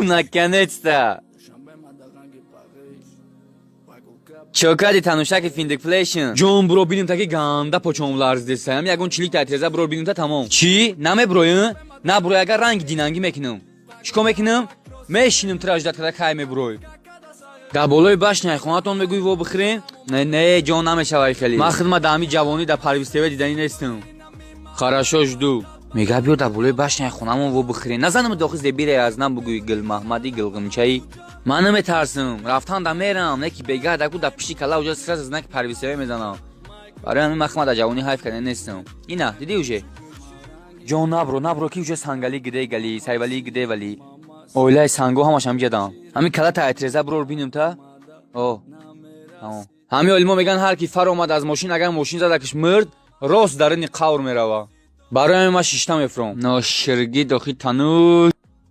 Наконец-то! Чокади танушаки финдикфлейшн. Джон бро биним таки ганда почом ларз десам. Ягон чилик татирза бро биним та тамом. Чи? Наме броин? На бро яга ранг динанги мекинам. Чико мекинам? Мешинам траждат када кайме брой. Да болои башняй хонатон мегуй во бихрин? Не, ҷон намешавай хеле. Ман хидмат да ҳамин ҷавонӣ да парвистева дидани нестам. Хорошо жду. Мега биё да болои башняй хонамон во бихрин. Назанам дохи зебире аз нам бугӯи Гулмаҳмади Гулғимчаи. Ман наметарсам. Рафтан да мерам. Не ки бега да да пиши кала уҷа сразу знак парвистева мезанам. Барои ҳамин махмад да ҷавонӣ ҳайф кардани нестам. Ина, диди уже? Ҷон набро ки уҷа сангали гиде гали, сайвали гиде вали. Оилаи санго ҳамаш ҳам ҷадам. Ҳамин кала таатреза брор биним та? О. Тамом. Ҳамин олимо меган ҳар ки фар омад аз мошин агар мошин задакаш мирд, рост дарини қавр мерава. Барои ҳамин ман шишта мефурам. Ноширги дохи танӯ.